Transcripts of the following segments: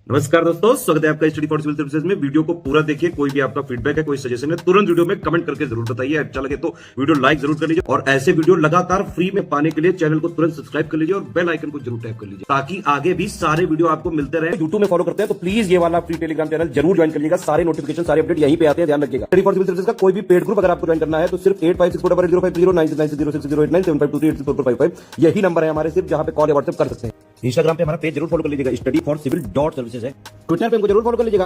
नमस्कार दोस्तों, स्वागत है आपका स्टडी फॉर सिविल सर्विसेज में। वीडियो को पूरा देखिए। कोई भी आपका फीडबैक है, कोई सजेशन है, तुरंत वीडियो में कमेंट करके जरूर बताइए। अच्छा लगे तो वीडियो लाइक जरूर कर लीजिए और ऐसे वीडियो लगातार फ्री में पाने के लिए चैनल को तुरंत सब्सक्राइब कर लीजिए और बेल आइकन को जरूर टैप कर लीजिए ताकि आगे भी सारे वीडियो आपको मिलते रहे। यूट्यूब में फॉलो करते हैं तो प्लीज ये वाला फ्री टेलीग्राम चैनल जरूर ज्वाइन कर लीजिएगा। सारे नोटिफिकेशन, सारे अपडेट यहीं पे आते हैं, ध्यान रखिएगा। स्टडी फॉर सिविल सर्विसेज का कोई भी पेड ग्रुप अगर आपको ज्वाइन करना है तो सिर्फ 85648050096975238055 यही नंबर है हमारे, सिर्फ जहां पे कॉल या व्हाट्सएप कर सकते हैं। इंस्टाग्राम पे हमारा पेज जरूर फॉलो कर लीजिएगा, स्टडी फॉर सिविल .सर्विसेज है। ट्विटर पे हमको जरूर फॉलो कर लीजिएगा,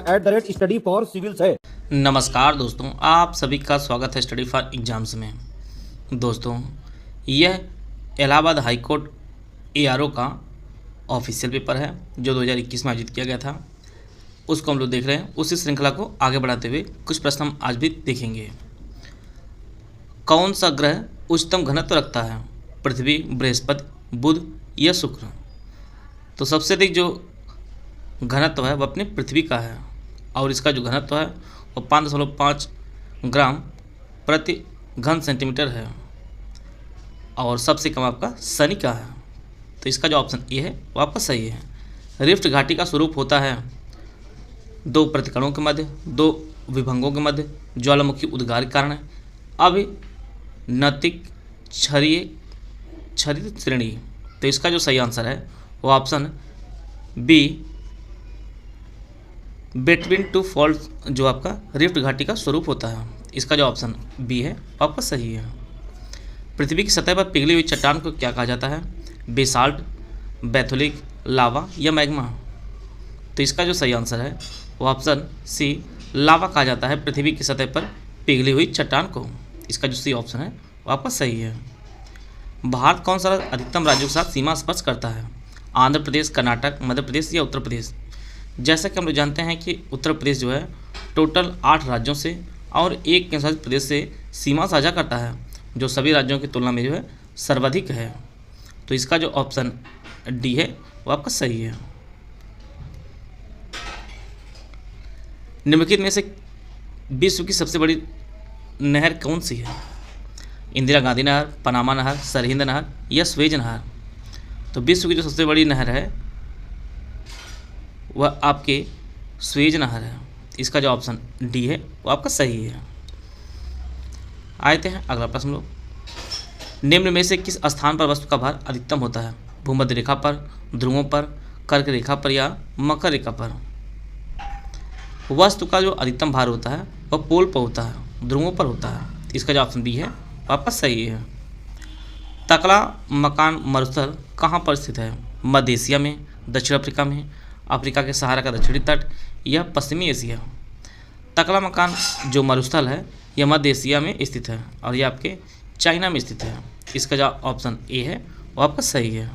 @study for civils है। नमस्कार दोस्तों, आप सभी का स्वागत है स्टडी फॉर एग्जाम्स में। दोस्तों, यह इलाहाबाद हाई कोर्ट ARO का ऑफिशियल पेपर है जो 2021 में आयोजित किया गया था। उसको हम लोग देख रहे हैं। उसी श्रृंखला को आगे बढ़ाते हुए कुछ प्रश्न हम आज भी देखेंगे। कौन सा ग्रह उच्चतम घनत्व रखता है? पृथ्वी, बृहस्पति, बुध या शुक्र? तो सबसे अधिक जो घनत्व है वह अपनी पृथ्वी का है और इसका जो घनत्व है वो 5.5 ग्राम प्रति घन सेंटीमीटर है। और सबसे कम आपका शनि का है। तो इसका जो ऑप्शन ए है वो आपका सही है। रिफ्ट घाटी का स्वरूप होता है दो प्रतिकणों के मध्य, दो विभंगों के मध्य, ज्वालामुखी उद्गार के कारण अभिनतिक क्षरित श्रेणी। तो इसका जो सही आंसर है वो option B, between two fault जो आपका रिफ्ट घाटी का स्वरूप होता है। इसका जो ऑप्शन बी है वो आपका सही है। पृथ्वी की सतह पर पिघली हुई चट्टान को क्या कहा जाता है? बेसाल्ट, बैथोलिक, लावा या मैग्मा? तो इसका जो सही आंसर है वो ऑप्शन सी, लावा कहा जाता है पृथ्वी की सतह पर पिघली हुई चट्टान को। इसका जो सी ऑप्शन है वो आपका सही है। भारत कौन सा अधिकतम राज्यों के साथ सीमा स्पर्श करता है? आंध्र प्रदेश, कर्नाटक, मध्य प्रदेश या उत्तर प्रदेश? जैसा कि हम लोग जानते हैं कि उत्तर प्रदेश जो है टोटल 8 राज्यों से और एक केंद्रशासित प्रदेश से सीमा साझा करता है, जो सभी राज्यों की तुलना में जो है सर्वाधिक है। तो इसका जो ऑप्शन डी है वो आपका सही है। निम्नलिखित में से विश्व की सबसे बड़ी नहर कौन सी है? इंदिरा गांधी नहर, पनामा नहर, सरहिंद नहर या स्वेज नहर? तो विश्व की जो सबसे बड़ी नहर है वह आपके स्वेज नहर है। इसका जो ऑप्शन डी है वो आपका सही है। आते हैं अगला प्रश्न लोग। निम्न में से किस स्थान पर वस्तु का भार अधिकतम होता है? भूमध्य रेखा पर, ध्रुवों पर, कर्क रेखा पर या मकर रेखा पर? वस्तु का जो अधिकतम भार होता है वह पोल पर होता है, ध्रुवों पर होता है। इसका जो ऑप्शन बी है वो आपका सही है। तकला मकान मरुस्थल कहाँ पर स्थित है? मध्य एशिया में, दक्षिण अफ्रीका में, अफ्रीका के सहारा का दक्षिणी तट या पश्चिमी एशिया? तकला मकान जो मरुस्थल है यह मध्य एशिया में स्थित है और यह आपके चाइना में स्थित है। इसका जो ऑप्शन ए है वो आपका सही है।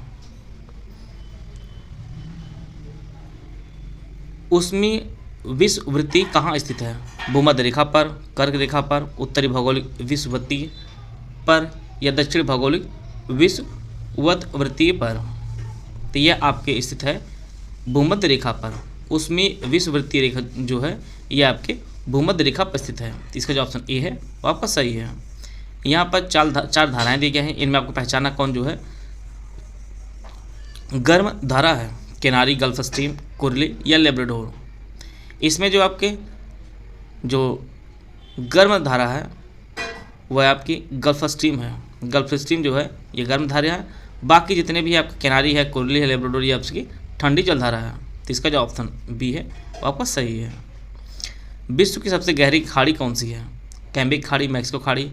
ऊष्मी विषुववृत्ति कहाँ स्थित है? भूमध्य रेखा पर, कर्क रेखा पर, उत्तरी भौगोलिक विषुववृत्ति पर या दक्षिण भौगोलिक विषुववृत्तीय पर? तो यह आपके स्थित है भूमध्य रेखा पर। उसमें विषुववृत्तीय रेखा जो है यह आपके भूमध्य रेखा पर स्थित है। इसका जो ऑप्शन ए है वो आपका सही है। यहाँ पर चार धाराएं दी गई हैं। इनमें आपको पहचाना कौन जो है गर्म धारा है? केनारी, गल्फ स्ट्रीम, कुर्ली या लेब्राडोर? इसमें जो आपके जो गर्म धारा है वह आपकी गल्फ स्ट्रीम है। गल्फ स्ट्रीम जो है ये गर्म धारा है। बाकी जितने भी आपके केनारी है, कुर्ली है, लेब्राडोर, ये आपकी ठंडी जलधारा है। तो इसका जो ऑप्शन बी है वो आपका सही है। विश्व की सबसे गहरी खाड़ी कौन सी है? कैम्बिक खाड़ी, मैक्सिको खाड़ी,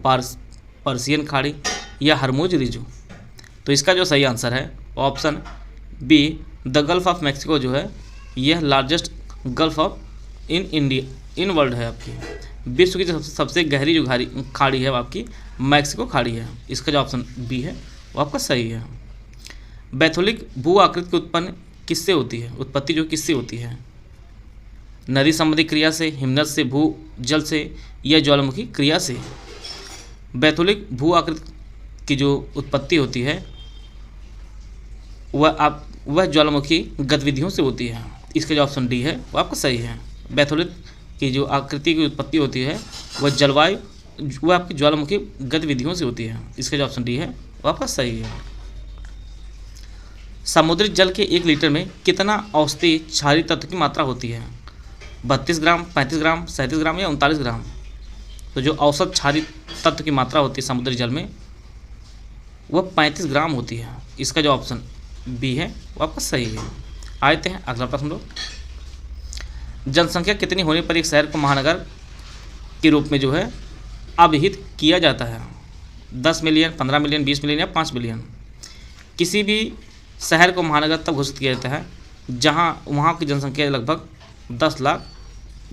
पर्सियन खाड़ी या हरमुज रिजु? तो इसका जो सही आंसर है option B, the gulf of Mexico जो है यह largest gulf of in world है। आपकी विश्व की जो सबसे गहरी जो खाड़ी है वो आपकी मैक्सिको खाड़ी है। इसका जो ऑप्शन बी है वो आपका सही है। बैथोलिक भू आकृति की किससे होती है? उत्पत्ति जो किससे होती है? नदी संबंधी क्रिया से, हिमनद से, भू जल से या ज्वालामुखी क्रिया से? बैथोलिक भू आकृति की जो उत्पत्ति होती है वह ज्वालामुखी गतिविधियों से होती है। इसका जो ऑप्शन डी है वो आपका सही है। बैथोलिक की जो आकृति की उत्पत्ति होती है वह आपकी ज्वालामुखी गतिविधियों से होती है। इसका जो ऑप्शन डी है वो आपका सही है। समुद्री जल के 1 लीटर में कितना औषधीय क्षारीय तत्व की मात्रा होती है? 32 ग्राम, 35 ग्राम, 37 ग्राम या 39 ग्राम? तो जो औसत क्षारीय तत्व की मात्रा होती है समुद्री जल में वह 35 ग्राम होती है। इसका जो ऑप्शन बी है वो आपका सही है। आते हैं अगला प्रश्न लोग। जनसंख्या कितनी होने पर एक शहर को महानगर के रूप में जो है अभिहित किया जाता है? 10 मिलियन, 15 मिलियन, 20 मिलियन या 5 मिलियन? किसी भी शहर को महानगर तब घोषित किया जाता है जहां वहां की जनसंख्या लगभग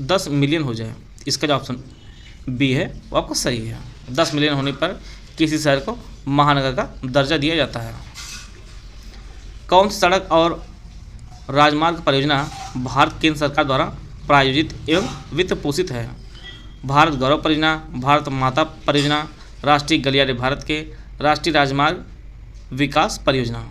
10 मिलियन हो जाए। इसका जो ऑप्शन बी है वो आपको सही है। 10 मिलियन होने पर किसी शहर को महानगर का दर्जा दिया जाता है। कौन सी सड़क और राजमार्ग परियोजना भारत केंद्र सरकार द्वारा प्रायोजित एवं वित्त पोषित है? भारत गौरव परियोजना, भारत माता परियोजना, राष्ट्रीय गलियारे भारत के, राष्ट्रीय राजमार्ग विकास परियोजना?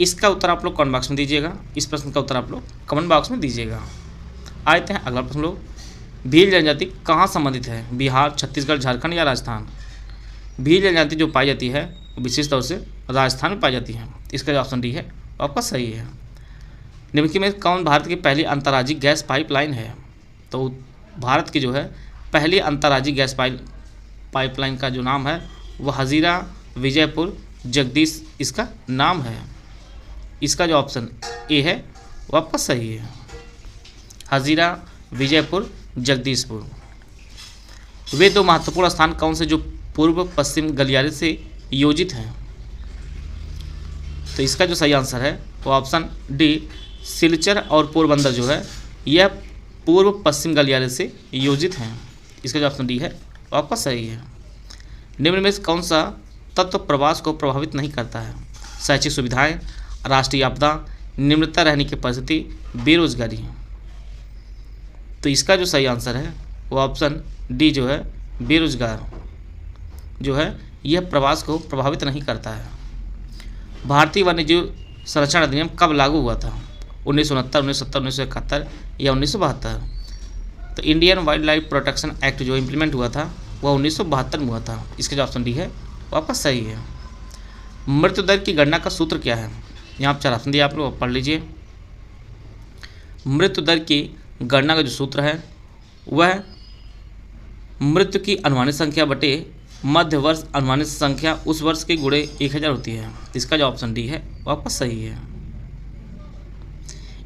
इसका उत्तर आप लोग कमेंट बॉक्स में दीजिएगा। इस प्रश्न का उत्तर आप लोग कमेंट बॉक्स में दीजिएगा। आते हैं अगला प्रश्न लोग। भील जनजाति कहाँ संबंधित है? बिहार, छत्तीसगढ़, झारखंड या राजस्थान? भील जनजाति जो पाई जाती है विशेष तौर से राजस्थान में पाई जाती है। इसका जो ऑप्शन डी है वो आपका सही है। निम्नलिखित में कौन भारत की पहली अंतर्राज्यीय गैस पाइपलाइन है? तो भारत की जो है पहली अंतर्राज्यीय गैस पाइपलाइन का जो नाम है वह हजीरा विजयपुर जगदीश इसका नाम है। इसका जो ऑप्शन ए है वो आपका सही है। हजीरा विजयपुर जगदीशपुर। वे दो महत्वपूर्ण स्थान कौन से जो पूर्व पश्चिम गलियारे से योजित हैं? तो इसका जो सही आंसर है वो ऑप्शन डी सिलचर और पोरबंदर जो है यह पूर्व पश्चिम गलियारे से योजित हैं। इसका जो ऑप्शन डी है वो आपका सही है। निम्न में से कौन सा तत्व प्रवास को प्रभावित नहीं करता है? शैक्षिक सुविधाएं, राष्ट्रीय आपदा, निम्नता रहने की परिस्थिति, बेरोजगारी? तो इसका जो सही आंसर है वो ऑप्शन डी जो है बेरोजगार जो है यह प्रवास को प्रभावित नहीं करता है। भारतीय वन्यजीव संरक्षण अधिनियम कब लागू हुआ था? 1969, 1970, 1971 या 1972? तो Indian wild life protection act जो इम्प्लीमेंट हुआ था वह 1972 में हुआ था। इसका जो ऑप्शन डी है वो आपका सही है। मृत्यु दर की गणना का सूत्र क्या है? यहाँ आप 4 ऑप्शन दिए, आप लोग पढ़ लीजिए। मृत्यु दर की गणना का जो सूत्र है वह मृत्यु की अनुमानित संख्या बटे मध्य वर्ष अनुमानित संख्या उस वर्ष के गुणे 1000 होती है। इसका जो ऑप्शन डी है वो आपका सही है।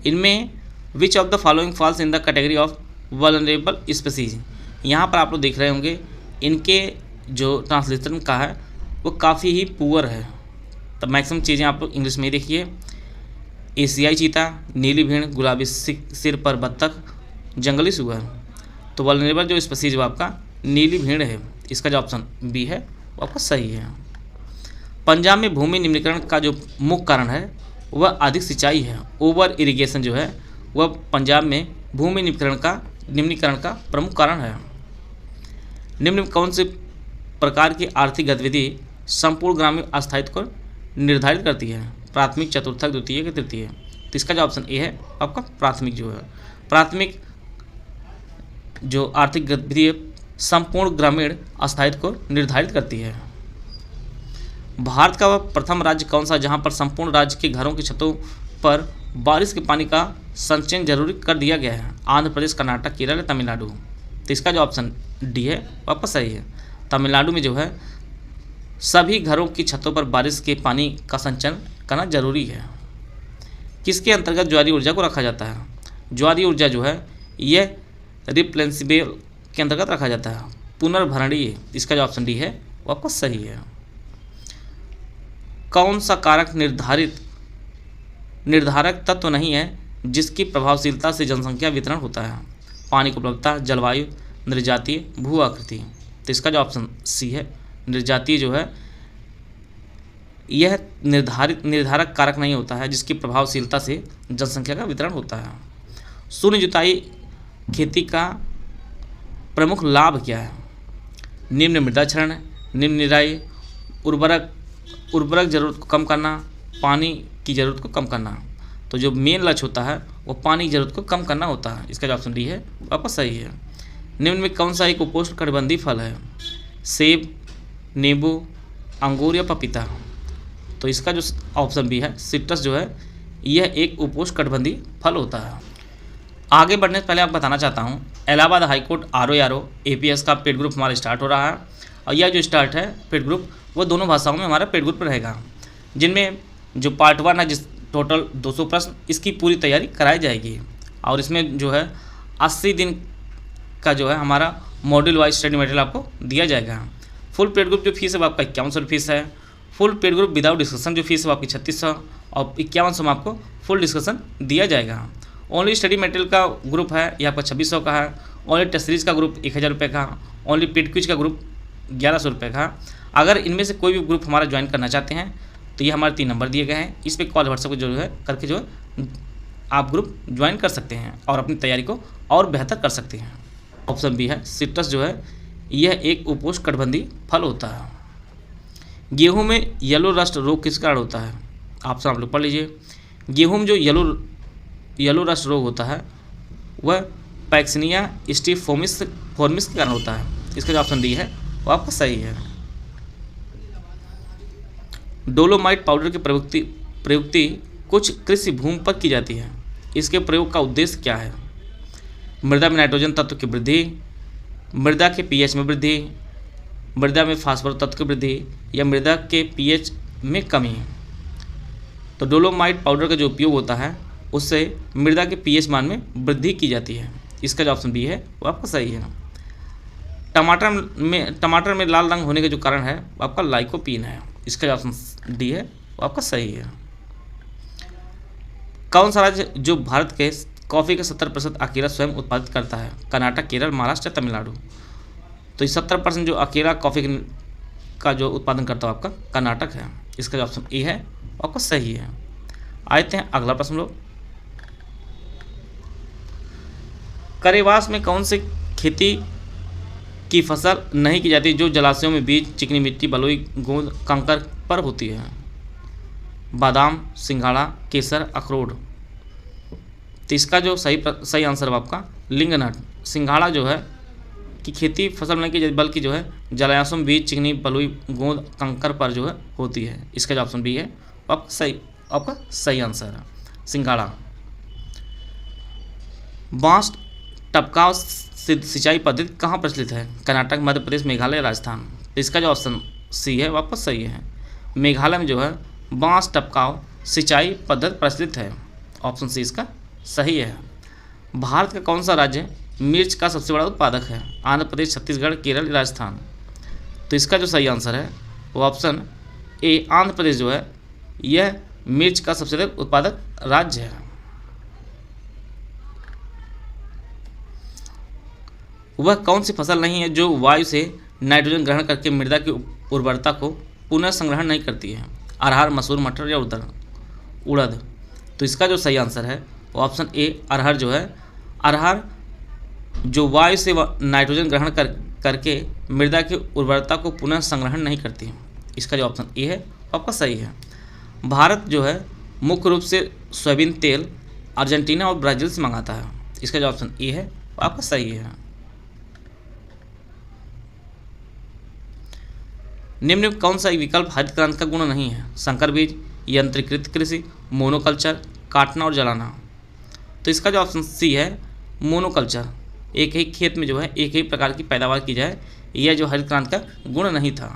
इनमें which of the following falls in the category of vulnerable species? यहाँ पर आप लोग देख रहे होंगे इनके जो ट्रांसलेशन का है वो काफ़ी ही पुअर है। तो मैक्सिमम चीज़ें आप लोग इंग्लिश में ही देखिए। एशियाई चीता, नीली भीड़, गुलाबी सिर पर बत्तख, जंगली सुअर। तो वल्नरेबल जो स्पीसीज वो आपका नीली भीड़ है। इसका जो ऑप्शन बी है वो आपका सही है। पंजाब में भूमि निम्नीकरण का जो मुख्य कारण है वह अधिक सिंचाई है। ओवर इरिगेशन जो है वह पंजाब में भूमि निम्नीकरण का प्रमुख कारण है। निम्न में कौन से प्रकार की आर्थिक गतिविधि संपूर्ण ग्रामीण अस्थायित्व को निर्धारित करती है? प्राथमिक, चतुर्थक, द्वितीय, तृतीय? तो इसका जो ऑप्शन ए है आपका प्राथमिक जो है। प्राथमिक जो आर्थिक गतिविधि संपूर्ण ग्रामीण अस्थायित्व को निर्धारित करती है। भारत का वह प्रथम राज्य कौन सा जहां पर संपूर्ण राज्य के घरों की छतों पर बारिश के पानी का संचयन जरूरी कर दिया गया है? आंध्र प्रदेश, कर्नाटक, केरल या तमिलनाडु? तो इसका जो ऑप्शन डी है वापस सही है। तमिलनाडु में जो है सभी घरों की छतों पर बारिश के पानी का संचयन करना जरूरी है। किसके अंतर्गत ज्वारी ऊर्जा को रखा जाता है? ज्वारी ऊर्जा जो है यह रिप्लेसेबल के अंतर्गत रखा जाता है, पुनर्भरणीय। इसका जो ऑप्शन डी है वो आपका सही है। कौन सा कारक निर्धारक तत्व नहीं है जिसकी प्रभावशीलता से जनसंख्या वितरण होता है? पानी की उपलब्धता, जलवायु, निर्जातीय, भू आकृति? तो इसका जो ऑप्शन सी है निर्जातीय जो है यह निर्धारक कारक नहीं होता है जिसकी प्रभावशीलता से जनसंख्या का वितरण होता है। शून्य जुताई खेती का प्रमुख लाभ क्या है? निम्न मृदा क्षरण, निम्न निराई, उर्वरक जरूरत को कम करना, पानी की ज़रूरत को कम करना? तो जो मेन लक्ष्य होता है वो पानी की ज़रूरत को कम करना होता है। इसका जो ऑप्शन डी है वापस सही है। निम्न में कौन सा एक उपोष्णकटिबंधीय फल है? सेब, नींबू, अंगूर या पपीता? तो इसका जो ऑप्शन बी है सिट्रस जो है यह एक उपोष्णकटिबंधीय फल होता है। आगे बढ़ने से पहले आपको बताना चाहता हूँ इलाहाबाद हाईकोर्ट RO APS का पेड ग्रुप हमारा स्टार्ट हो रहा है और यह जो स्टार्ट है पेड ग्रुप वो दोनों भाषाओं में हमारा पेड ग्रुप रहेगा, जिनमें जो पार्ट 1 है जिस टोटल 200 प्रश्न इसकी पूरी तैयारी कराई जाएगी और इसमें जो है 80 दिन का जो है हमारा मॉड्यूल वाइज स्टडी मटेरियल आपको दिया जाएगा। फुल पेड ग्रुप जो फीस है वो आपका 5100 फीस है। Full paid group without discussion जो फीस है वो आपकी 3600 और 5100 में आपको फुल डिस्कशन दिया जाएगा। ओनली स्टडी मटेरियल का ग्रुप है ये आपका 2600 का है। ओनली टेस्ट सीरीज का ग्रुप 1000 रुपये का। ओनली पेड क्विज का ग्रुप 1100 रुपये का। अगर इनमें से कोई भी ग्रुप हमारा ज्वाइन करना चाहते हैं तो ये हमारे 3 नंबर दिए गए हैं, इस पर कॉल व्हाट्सएप जो है करके जो है आप ग्रुप ज्वाइन कर सकते हैं और अपनी तैयारी को और बेहतर कर सकते हैं। ऑप्शन बी है सिट्रस जो है यह एक उपोष्णकटिबंधीय फल होता है। गेहूं में येलो रस्ट रोग किस कारण होता है? ऑप्शन आप लोग पढ़ लीजिए। गेहूं में जो येलो रस्ट रोग होता है वह पैक्सिनिया स्टिफोर्मिस के कारण होता है। इसका जो ऑप्शन डी है वो आपका सही है। डोलोमाइट पाउडर की प्रयुक्ति कुछ कृषि भूमि पर की जाती है। इसके प्रयोग का उद्देश्य क्या है? मृदा में नाइट्रोजन तत्व की वृद्धि, मृदा के pH में वृद्धि, मृदा में फास्फोरस तत्व की वृद्धि या मृदा के pH में कमी। तो डोलोमाइट पाउडर का जो उपयोग होता है उससे मृदा के pH मान में वृद्धि की जाती है। इसका जो ऑप्शन बी है वो आपका सही है। टमाटर में लाल रंग होने का जो कारण है वो आपका लाइकोपीन है। इसका जो ऑप्शन डी है वो आपका सही है। कौन सा राज्य जो भारत के कॉफ़ी का 70% अकेला स्वयं उत्पादित करता है? कर्नाटक, केरल, महाराष्ट्र, तमिलनाडु। तो ये 70% जो अकेला कॉफ़ी का जो उत्पादन करता है आपका कर्नाटक है। इसका जो ऑप्शन ए है वो आपका सही है। आते हैं अगला प्रश्न लोग। करेवास में कौन से खेती की फसल नहीं की जाती जो जलाशयों में बीज, चिकनी मिट्टी, बलुई, गोंद, कंकर पर होती है? बादाम, सिंघाड़ा, केसर, अखरोट। तो इसका जो सही आंसर है आपका लिंगनट। सिंघाड़ा जो है कि खेती फसल नहीं की जाती बल्कि जो है जलाशयों में बीज, चिकनी, बलुई, गोंद, कंकर पर जो है होती है। इसका जो ऑप्शन बी है आपका सही आंसर है सिंघाड़ा। बांस टपकाव सिंचाई पद्धति कहाँ प्रचलित है? कर्नाटक, मध्य प्रदेश, मेघालय, राजस्थान। तो इसका जो ऑप्शन सी है वापस सही है। मेघालय में जो है बांस टपकाव सिंचाई पद्धति प्रचलित है। ऑप्शन सी इसका सही है। भारत का कौन सा राज्य मिर्च का सबसे बड़ा उत्पादक है? आंध्र प्रदेश, छत्तीसगढ़, केरल, राजस्थान। तो इसका जो सही आंसर है वो ऑप्शन ए आंध्र प्रदेश जो है यह मिर्च का सबसे अधिक उत्पादक राज्य है। वह कौन सी फसल नहीं है जो वायु से नाइट्रोजन ग्रहण करके मृदा की उर्वरता को पुनः संग्रहण नहीं करती है? अरहर, मसूर, मटर या उड़द। तो इसका जो सही आंसर है वो ऑप्शन ए अरहर जो है। अरहर जो वायु से नाइट्रोजन ग्रहण करके मृदा की उर्वरता को पुनः संग्रहण नहीं करती है। इसका जो ऑप्शन ए है वो आपका सही है। भारत जो है मुख्य रूप से सोयाबीन तेल अर्जेंटीना और ब्राज़ील से मंगाता है। इसका जो ऑप्शन ए है वो आपका सही है। निम्न में कौन सा विकल्प हरित क्रांति का गुण नहीं है? संकर बीज, यंत्रीकृत कृषि, मोनोकल्चर, काटना और जलाना। तो इसका जो ऑप्शन सी है मोनोकल्चर, एक ही खेत में जो है एक ही प्रकार की पैदावार की जाए, यह जो हरित क्रांति का गुण नहीं था।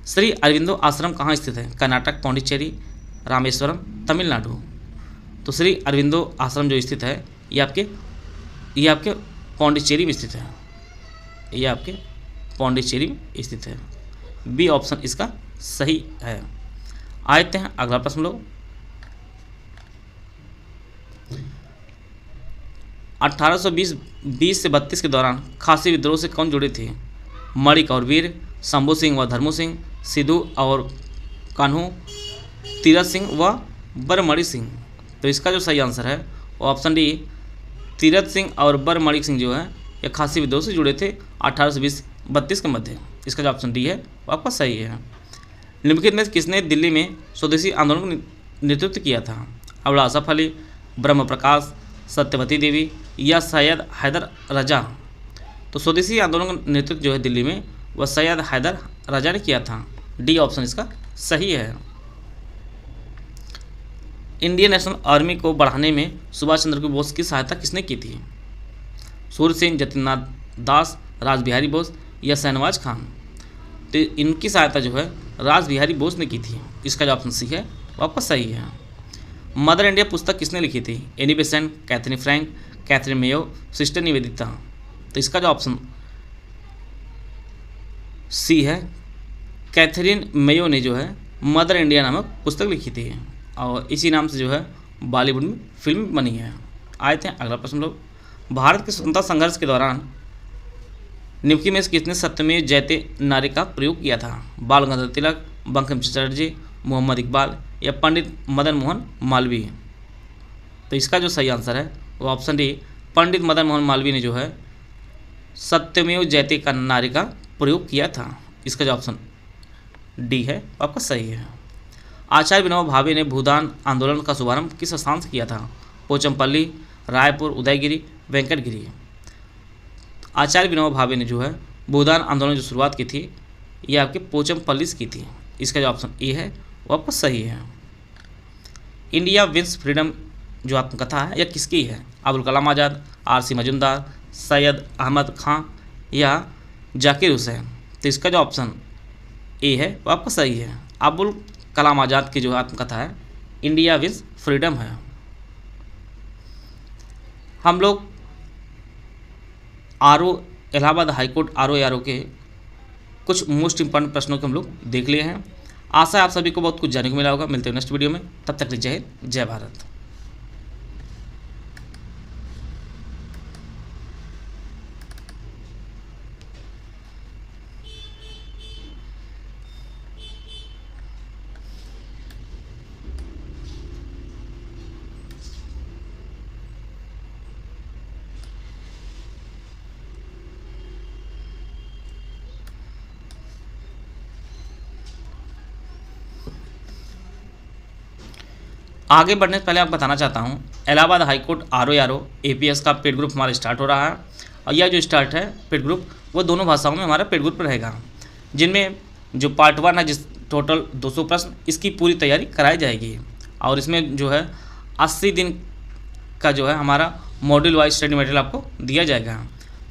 श्री अरविंदो आश्रम कहाँ स्थित है? कर्नाटक, पौंडीचेरी, रामेश्वरम, तमिलनाडु। तो श्री अरविंदो आश्रम जो स्थित है ये आपके पौंडीचेरी में स्थित है। ये आपके पौंडीचेरी में स्थित है। बी ऑप्शन इसका सही है। आते हैं अगला प्रश्न लोग। 1820 से 32 के दौरान खासी विद्रोह से कौन जुड़े थे? मणिक और वीर, शंभू सिंह व धर्मू सिंह, सिद्धू और कान्हू, तीरथ सिंह व बरमणि सिंह। तो इसका जो सही आंसर है वो ऑप्शन डी तीरथ सिंह और बरमणि सिंह जो है ये खासी विद्रोह से जुड़े थे 1820-32 के मध्य। इसका जो ऑप्शन डी है वो आपका सही है। निम्नलिखित में किसने दिल्ली में स्वदेशी आंदोलन का नेतृत्व किया था? अबुल आसफ अली, ब्रह्म प्रकाश, सत्यवती देवी या सैयद हैदर रजा। तो स्वदेशी आंदोलन का नेतृत्व जो है दिल्ली में वह सैयद हैदर रजा ने किया था। डी ऑप्शन इसका सही है। इंडियन नेशनल आर्मी को बढ़ाने में सुभाष चंद्र बोस की सहायता किसने की थी? सूर्य सेन, जतिननाथ दास, रास बिहारी बोस या शहनवाज खान? तो इनकी सहायता जो है रास बिहारी बोस ने की थी। इसका जो ऑप्शन सी है वो आपका सही है। मदर इंडिया पुस्तक किसने लिखी थी? Annie Besant, Katherine Frank, Katherine Mayo, Sister Nivedita? तो इसका जो ऑप्शन सी है, कैथरीन मेयो ने जो है मदर इंडिया नामक पुस्तक लिखी थी और इसी नाम से जो है बॉलीवुड में फिल्म बनी है। आए थे अगला प्रश्न लोग। भारत के स्वतंत्रता संघर्ष के दौरान निम्नलिखित में से किसने सत्यमेव जयते नारे का प्रयोग किया था? बाल गंगाधर तिलक, बंकिम चटर्जी, मोहम्मद इकबाल या पंडित मदन मोहन मालवीय? तो इसका जो सही आंसर है वो ऑप्शन डी, पंडित मदन मोहन मालवीय ने जो है सत्यमेव जयते का नारे का प्रयोग किया था। इसका जो ऑप्शन डी है वो आपका सही है। आचार्य विनोबा भावे ने भूदान आंदोलन का शुभारंभ किस स्थान से किया था? पोचमपल्ली, रायपुर, उदयगिरी, वेंकटगिरी? आचार्य विनोबा भावे ने जो है भूदान आंदोलन जो शुरुआत की थी ये आपके पोचमपल्ली से की थी। इसका जो ऑप्शन ए है वो आपका सही है। इंडिया विंस फ्रीडम जो आत्मकथा है यह किसकी है? अबुल कलाम आज़ाद, आर.सी. मजूमदार, सैयद अहमद खां या जाकिर हुसैन? तो इसका जो ऑप्शन ए है वो आपका सही है। अबुल कलाम आज़ाद की जो आत्मकथा है इंडिया विंस फ्रीडम है। हम लोग इलाहाबाद हाईकोर्ट RO के कुछ मोस्ट इंपॉर्टेंट प्रश्नों को हम लोग देख लिए हैं। आशा है आप सभी को बहुत कुछ जानने को मिला होगा। मिलते हैं नेक्स्ट वीडियो में, तब तक जय हिंद, जय भारत। आगे बढ़ने से पहले आप बताना चाहता हूँ, इलाहाबाद हाईकोर्ट RO APS का पेड ग्रुप हमारा स्टार्ट हो रहा है और यह जो स्टार्ट है पेड ग्रुप वो दोनों भाषाओं में हमारा पेड ग्रुप रहेगा, जिनमें जो पार्ट 1 है जिस टोटल 200 प्रश्न इसकी पूरी तैयारी कराई जाएगी और इसमें जो है 80 दिन का जो है हमारा मॉड्यूल वाइज स्टडी मटेरियल आपको दिया जाएगा।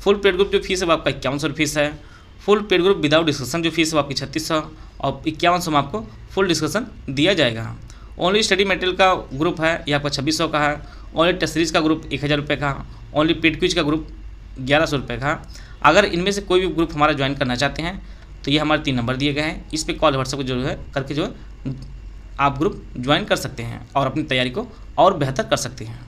फुल पेड ग्रुप जो फीस है वो आपका 5100 फीस है। Full paid group without discussion जो फीस है वो आपकी 3600 और 5100 में आपको फुल डिस्कशन दिया जाएगा। ओनली स्टडी मटेरियल का ग्रुप है ये आपका 2600 का है। ओनली टेस्ट सीरीज का ग्रुप 1000 रुपये का। ओनली पेड क्विज का ग्रुप 1100 रुपये का। अगर इनमें से कोई भी ग्रुप हमारा ज्वाइन करना चाहते हैं तो ये हमारे 3 नंबर दिए गए हैं, इस पर कॉल व्हाट्सएप जो है करके जो है आप ग्रुप ज्वाइन कर सकते हैं और अपनी तैयारी को और बेहतर कर सकते हैं।